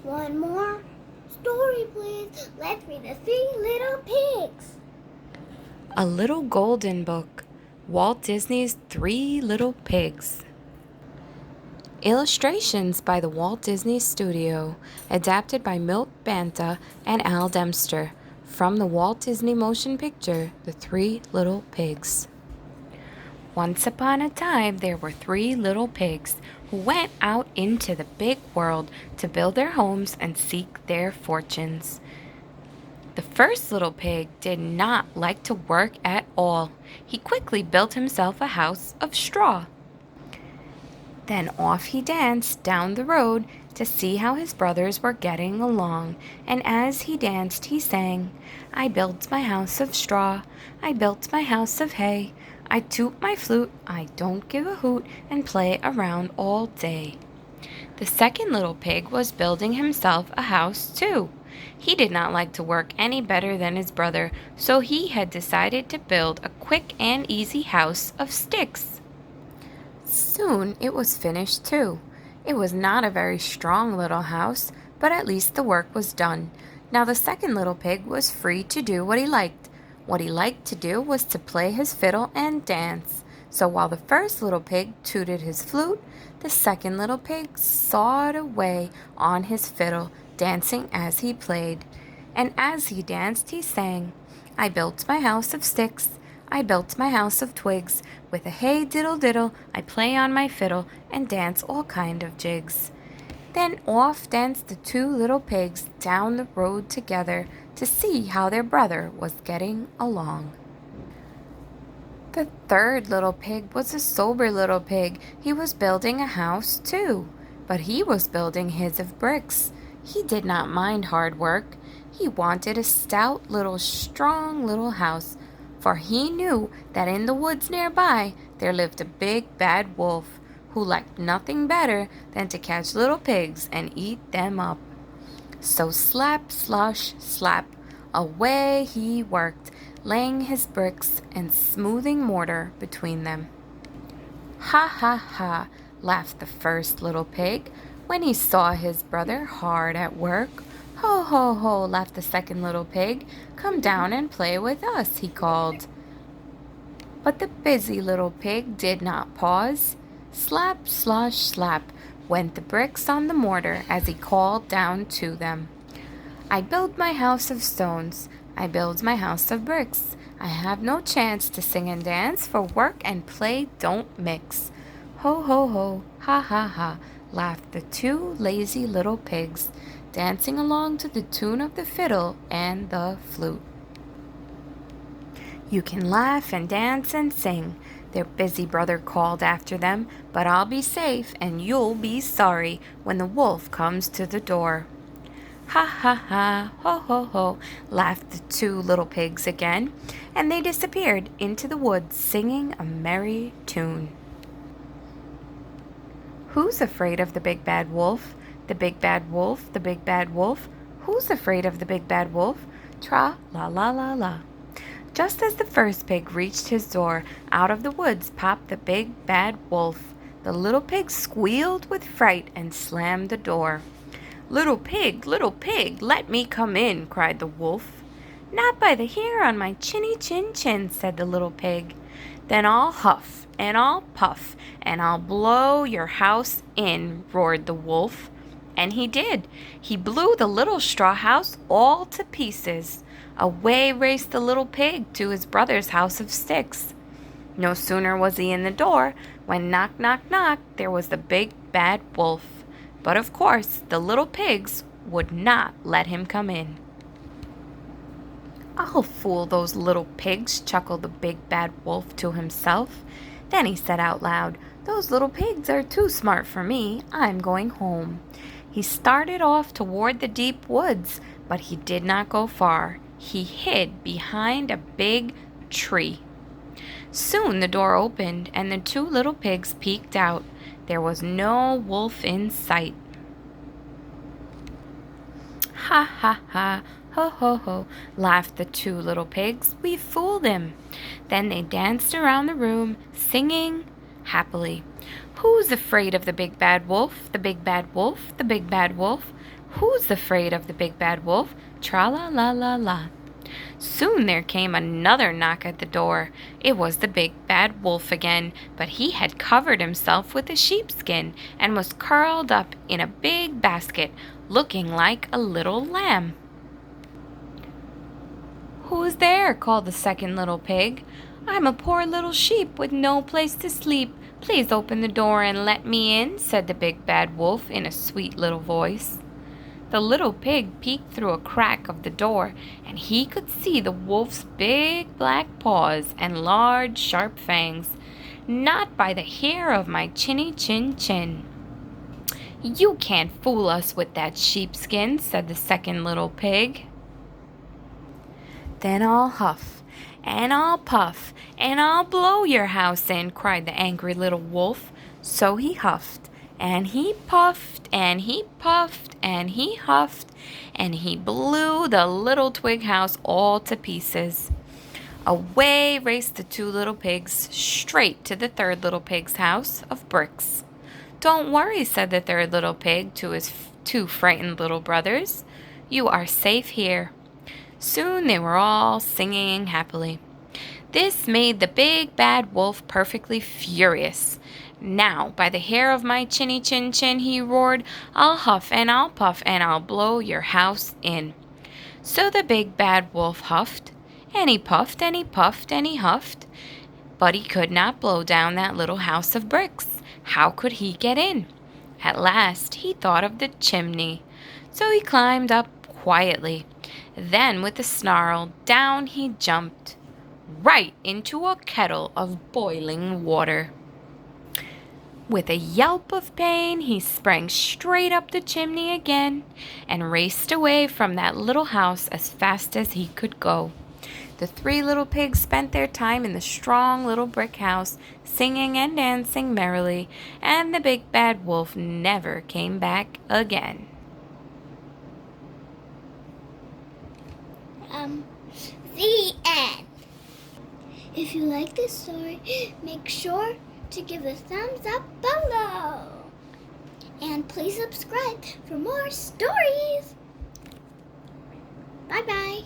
One more story, please. Let's read the Three Little Pigs. A Little Golden Book, Walt Disney's Three Little Pigs. Illustrations by the Walt Disney Studio, adapted by Milt Banta and Al Dempster, from the Walt Disney motion picture, The Three Little Pigs. Once upon a time, there were three little pigs who went out into the big world to build their homes and seek their fortunes. The first little pig did not like to work at all. He quickly built himself a house of straw. Then off he danced down the road to see how his brothers were getting along, and as he danced he sang, "I built my house of straw, I built my house of hay, I toot my flute, I don't give a hoot, and play around all day." The second little pig was building himself a house too. He did not like to work any better than his brother, so he had decided to build a quick and easy house of sticks. Soon it was finished too. It was not a very strong little house, but at least the work was done. Now the second little pig was free to do what he liked. What he liked to do was to play his fiddle and dance. So while the first little pig tooted his flute, the second little pig sawed away on his fiddle, dancing as he played. And as he danced, he sang, "I built my house of sticks, I built my house of twigs, with a hey diddle diddle, I play on my fiddle and dance all kind of jigs." Then off danced the two little pigs down the road together to see how their brother was getting along. The third little pig was a sober little pig. He was building a house too, but he was building his of bricks. He did not mind hard work. He wanted a stout little, strong little house, for he knew that in the woods nearby there lived a big bad wolf who liked nothing better than to catch little pigs and eat them up. So slap, slush, slap, away he worked, laying his bricks and smoothing mortar between them. "Ha, ha, ha," laughed the first little pig when he saw his brother hard at work. "Ho, ho, ho," laughed the second little pig. "Come down and play with us," he called. But the busy little pig did not pause. Slap, slush, slap went the bricks on the mortar as he called down to them, "I build my house of stones, I build my house of bricks. I have no chance to sing and dance, for work and play don't mix." "Ho, ho, ho, ha, ha, ha," laughed the two lazy little pigs, dancing along to the tune of the fiddle and the flute. "You can laugh and dance and sing," their busy brother called after them, "but I'll be safe and you'll be sorry when the wolf comes to the door." "Ha, ha, ha, ho, ho, ho," laughed the two little pigs again, and they disappeared into the woods singing a merry tune. Who's afraid of the big bad wolf? The big bad wolf, the big bad wolf. Who's afraid of the big bad wolf? Tra la la la la. Just as the first pig reached his door, out of the woods popped the big bad wolf. The little pig squealed with fright and slammed the door. Little pig, let me come in," cried the wolf. "Not by the hair on my chinny chin chin," said the little pig. "Then I'll huff and I'll puff and I'll blow your house in," roared the wolf. And he did. He blew the little straw house all to pieces. Away raced the little pig to his brother's house of sticks. No sooner was he in the door when knock, knock, knock, there was the big bad wolf. But of course the little pigs would not let him come in. "I'll fool those little pigs," chuckled the big bad wolf to himself. Then he said out loud, "Those little pigs are too smart for me. I'm going home." He started off toward the deep woods, but he did not go far. He hid behind a big tree. Soon the door opened and the two little pigs peeked out. There was no wolf in sight. "Ha, ha, ha, ho, ho, ho," laughed the two little pigs. "We fooled him." Then they danced around the room, singing happily, "Who's afraid of the big bad wolf? The big bad wolf, the big bad wolf. Who's afraid of the big bad wolf? Tra-la-la-la-la. Soon there came another knock at the door. It was the big bad wolf again, but he had covered himself with a sheepskin and was curled up in a big basket, looking like a little lamb. "Who's there?" called the second little pig. "I'm a poor little sheep with no place to sleep. Please open the door and let me in," said the big bad wolf in a sweet little voice. The little pig peeked through a crack of the door, and he could see the wolf's big black paws and large sharp fangs. "Not by the hair of my chinny chin chin." "You can't fool us with that sheepskin," said the second little pig. "Then I'll huff, and I'll puff, and I'll blow your house in," cried the angry little wolf. So he huffed, and he puffed, and he puffed, and he huffed, and he blew the little twig house all to pieces. Away raced the two little pigs, straight to the third little pig's house of bricks. "Don't worry," said the third little pig to his two frightened little brothers. "You are safe here." Soon they were all singing happily. This made the big bad wolf perfectly furious. "Now, by the hair of my chinny chin chin," he roared, "I'll huff and I'll puff and I'll blow your house in." So the big bad wolf huffed, and he puffed and he puffed and he huffed, but he could not blow down that little house of bricks. How could he get in? At last he thought of the chimney. So he climbed up quietly. Then with a snarl, down he jumped, right into a kettle of boiling water. With a yelp of pain, he sprang straight up the chimney again and raced away from that little house as fast as he could go. The three little pigs spent their time in the strong little brick house, singing and dancing merrily, and the big bad wolf never came back again. The end. If you like this story, make sure to give a thumbs up below. And please subscribe for more stories. Bye-bye.